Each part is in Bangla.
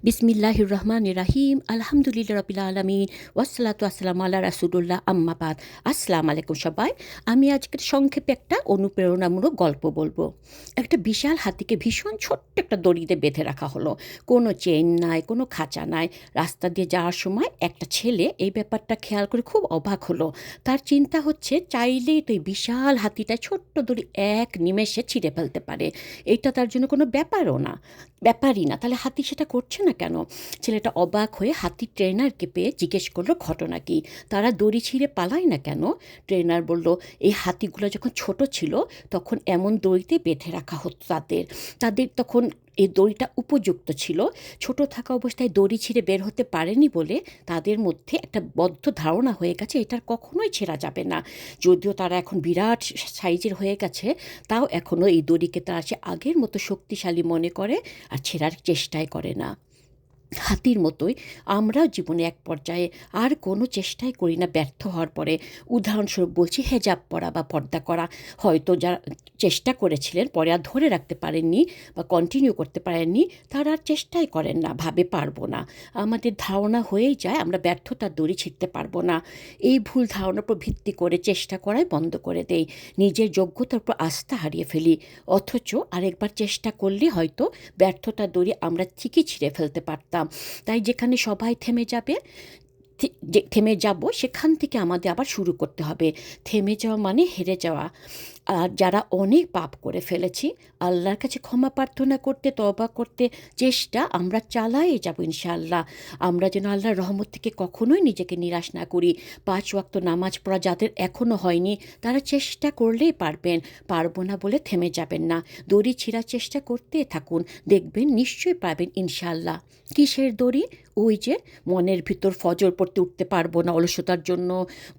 বিসমিল্লাহির রহমানির রাহিম। আলহামদুলিল্লাহ রাব্বিল আলামিন। ওয়াসসালাতু ওয়াসসালামু আলা রাসূলিল্লাহ আম্মা বাদ। আসসালামু আলাইকুম সবাই। আমি আজকে সংক্ষেপে একটা অনুপ্রেরণামূলক গল্প বলবো। একটা বিশাল হাতিকে ভীষণ ছোট্ট একটা দড়িতে বেঁধে রাখা হলো। কোনো চেইন নাই, কোনো খাঁচা নাই। রাস্তা দিয়ে যাওয়ার সময় একটা ছেলে এই ব্যাপারটা খেয়াল করে খুব অবাক হলো। তার চিন্তা হচ্ছে চাইলেই তো এই বিশাল হাতিটা ছোট্ট দড়ি এক নিমেষে ছিঁড়ে ফেলতে পারে। এটা তার জন্য কোনো ব্যাপারই না। তাহলে হাতি সেটা করছে না কেন? ছেলেটা অবাক হয়ে হাতির ট্রেনারকে পেয়ে জিজ্ঞেস করলো ঘটনা কী। তারা দড়ি ছিঁড়ে পালায় না কেন? ট্রেনার বলল, এই হাতিগুলো যখন ছোট ছিল তখন এমন দড়িতে বেঁধে রাখা হতো তাদের। তাদের তখন এই দড়িটা উপযুক্ত ছিল। ছোট থাকা অবস্থায় দড়ি ছিঁড়ে বের হতে পারেনি বলে তাদের মধ্যে একটা বদ্ধ ধারণা হয়ে গেছে এটার কখনোই ছেঁড়া যাবে না। যদিও তারা এখন বিরাট সাইজের হয়ে গেছে, তাও এখনও এই দড়িকে তারা সে আগের মতো শক্তিশালী মনে করে আর ছেঁড়ার চেষ্টাই করে না। হাতির মতোই আমরাও জীবনে এক পর্যায়ে আর কোনো চেষ্টাই করি না ব্যর্থ হওয়ার পরে। উদাহরণস্বরূপ বলছি, হেজাব পরা বা পর্দা করা। হয়তো যারা চেষ্টা করেছিলেন পরে আর ধরে রাখতে পারেননি বা কন্টিনিউ করতে পারেননি, তারা আর চেষ্টাই করেন না, ভাবে পারবো না। আমাদের ধারণা হয়েই যায় আমরা ব্যর্থতার দড়ি ছিঁড়তে পারবো না। এই ভুল ধারণার উপর ভিত্তি করে চেষ্টা করাই বন্ধ করে দেই। নিজের যোগ্যতার উপর আস্থা হারিয়ে ফেলি। অথচ আরেকবার চেষ্টা করলে হয়তো ব্যর্থতার দড়ি আমরা ঠিকই ছিঁড়ে ফেলতে পারতাম। তাই যেখানে সবাই থেমে যাব সেখান থেকে আমাদের আবার শুরু করতে হবে। থেমে যাওয়া মানে হেরে যাওয়া। আর যারা অনেক পাপ করে ফেলেছি, আল্লাহর কাছে ক্ষমা প্রার্থনা করতে, তওবা করতে চেষ্টা আমরা চালাই যাব ইনশাআল্লাহ। আমরা যেন আল্লাহর রহমত থেকে কখনোই নিজেকে নিরাশ না করি। 5 ওয়াক্ত নামাজ পড়া যাদের এখনও হয়নি তারা চেষ্টা করলেই পারবেন। পারবো না বলে থেমে যাবেন না। দড়ি ছিঁড়ার চেষ্টা করতে থাকুন, দেখবেন নিশ্চয়ই পারবেন ইনশাআল্লাহ। কিসের দড়ি? ওই যে মনের ভিতর ফজর পড়তে উঠতে পারবো না অলসতার জন্য,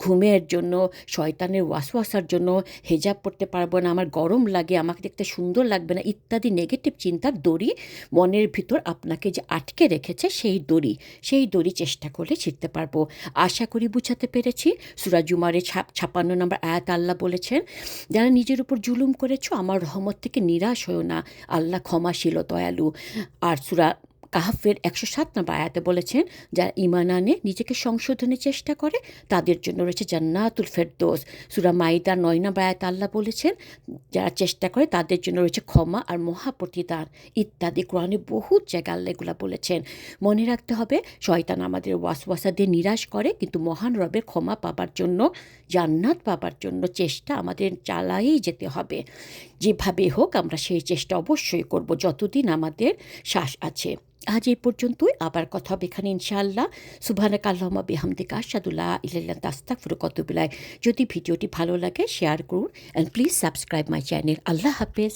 ঘুমের জন্য, শয়তানের ওয়াসওয়াসার জন্য, হেজাব পড়তে পারবো না, আমার গরম লাগে, আমাকে দেখতে সুন্দর লাগবে না ইত্যাদি নেগেটিভ চিন্তার দড়ি মনের ভিতর আপনাকে যে আটকে রেখেছে সেই দড়ি চেষ্টা করলে ছিঁড়তে পারবো। আশা করি বুঝাতে পেরেছি। সূরা জুমারে 56 নম্বর আয়াত আল্লাহ বলেছেন, যারা নিজের উপর জুলুম করেছো আমার রহমত থেকে নিরাশ হও না, আল্লাহ ক্ষমাশীল ও দয়ালু। আর সূরা কাহফের 107 নম্বর আয়াতে বলেছেন, যারা ঈমান আনে নিজেকে সংশোধনের চেষ্টা করে তাদের জন্য রয়েছে জান্নাতুল ফেরদৌস। সূরা মাইদার 9 নম্বর আয়াতে আল্লাহ বলেছেন, যারা চেষ্টা করে তাদের জন্য রয়েছে ক্ষমা আর মহাপ্রতিদান ইত্যাদি। কোরআনে বহুত জায়গায় আল্লাহ এগুলো বলেছেন। মনে রাখতে হবে, শয়তান আমাদের ওয়াসওয়াসা দিয়ে নিরাশ করে, কিন্তু মহান রবের ক্ষমা পাবার জন্য, জান্নাত পাবার জন্য চেষ্টা আমাদের চালায়েই যেতে হবে। যেভাবে হোক আমরা সেই চেষ্টা অবশ্যই করব যতদিন আমাদের শ্বাস আছে। আজ এই পর্যন্তই, আবার কথা হবে এখানে ইনশাআল্লাহ। সুবহানাকা আল্লাহুম্মা বিহামদিকা আশহাদু লা ইলাহা ইল্লা আনতা আস্তাগফিরুকা ওয়া আতুবু ইলাইক। যদি ভিডিওটি ভালো লাগে শেয়ার করুন, and please subscribe my channel. আল্লাহ হাফেজ।